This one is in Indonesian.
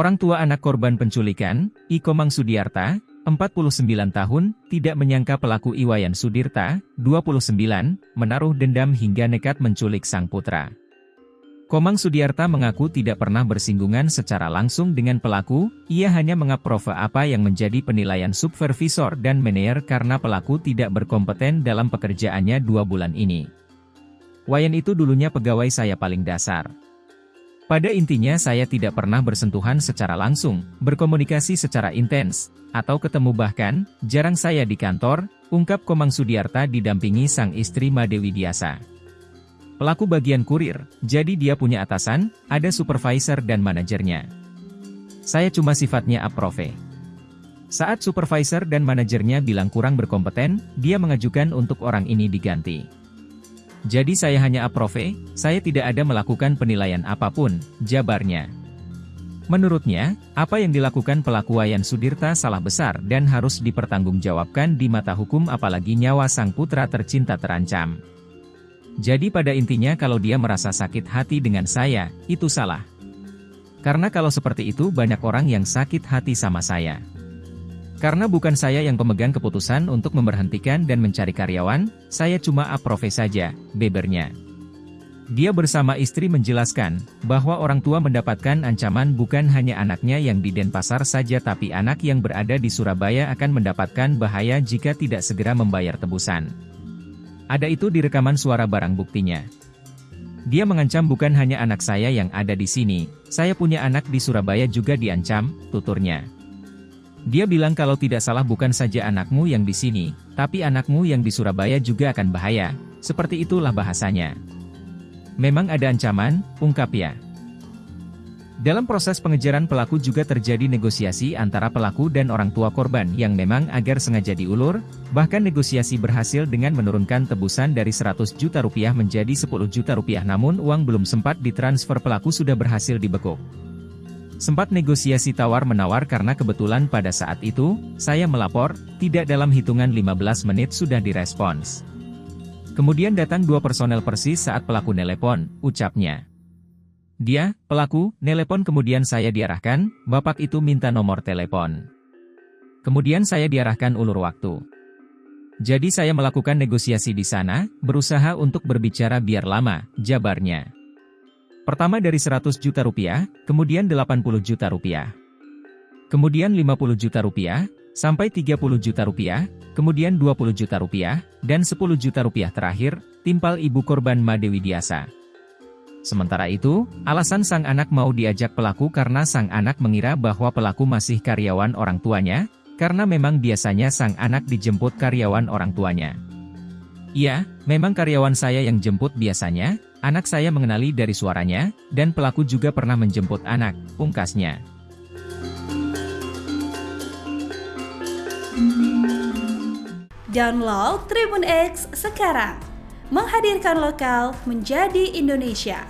Orang tua anak korban penculikan, I. Komang Sudiarta, 49 tahun, tidak menyangka pelaku Iwayan Sudirta, 29, menaruh dendam hingga nekat menculik sang putra. Komang Sudiarta mengaku tidak pernah bersinggungan secara langsung dengan pelaku, ia hanya mengaprove apa yang menjadi penilaian supervisor dan manajer karena pelaku tidak berkompeten dalam pekerjaannya 2 bulan ini. Wayan itu dulunya pegawai saya paling dasar. Pada intinya saya tidak pernah bersentuhan secara langsung, berkomunikasi secara intens, atau ketemu bahkan, jarang saya di kantor, ungkap Komang Sudiarta didampingi sang istri Madewi Diasa. Pelaku bagian kurir, jadi dia punya atasan, ada supervisor dan manajernya. Saya cuma sifatnya approve. Saat supervisor dan manajernya bilang kurang berkompeten, dia mengajukan untuk orang ini diganti. Jadi saya hanya approve, saya tidak ada melakukan penilaian apapun, jabarnya. Menurutnya, apa yang dilakukan pelaku Wayan Sudirta salah besar dan harus dipertanggungjawabkan di mata hukum apalagi nyawa sang putra tercinta terancam. Jadi pada intinya kalau dia merasa sakit hati dengan saya, itu salah. Karena kalau seperti itu banyak orang yang sakit hati sama saya. Karena bukan saya yang pemegang keputusan untuk memberhentikan dan mencari karyawan, saya cuma approve saja, bebernya. Dia bersama istri menjelaskan, bahwa orang tua mendapatkan ancaman bukan hanya anaknya yang di Denpasar saja tapi anak yang berada di Surabaya akan mendapatkan bahaya jika tidak segera membayar tebusan. Ada itu di rekaman suara barang buktinya. Dia mengancam bukan hanya anak saya yang ada di sini, saya punya anak di Surabaya juga diancam, tuturnya. Dia bilang kalau tidak salah bukan saja anakmu yang di sini, tapi anakmu yang di Surabaya juga akan bahaya, seperti itulah bahasanya. Memang ada ancaman, ungkapnya. Dalam proses pengejaran pelaku juga terjadi negosiasi antara pelaku dan orang tua korban yang memang agar sengaja diulur, bahkan negosiasi berhasil dengan menurunkan tebusan dari 100 juta rupiah menjadi 10 juta rupiah namun uang belum sempat ditransfer pelaku sudah berhasil dibekuk. Sempat negosiasi tawar-menawar karena kebetulan pada saat itu, saya melapor, tidak dalam hitungan 15 menit sudah direspons. Kemudian datang 2 personel persis saat pelaku nelepon, ucapnya. Dia, pelaku, nelepon kemudian saya diarahkan, bapak itu minta nomor telepon. Kemudian saya diarahkan ulur waktu. Jadi saya melakukan negosiasi di sana, berusaha untuk berbicara biar lama, jabarnya. Pertama dari 100 juta rupiah, kemudian 80 juta rupiah. Kemudian 50 juta rupiah, sampai 30 juta rupiah, kemudian 20 juta rupiah, dan 10 juta rupiah terakhir, timpal ibu korban Madewi Diasa. Sementara itu, alasan sang anak mau diajak pelaku karena sang anak mengira bahwa pelaku masih karyawan orang tuanya, karena memang biasanya sang anak dijemput karyawan orang tuanya. Iya, memang karyawan saya yang jemput biasanya, anak saya mengenali dari suaranya, dan pelaku juga pernah menjemput anak, pungkasnya. Download Tribun X sekarang, menghadirkan lokal menjadi Indonesia.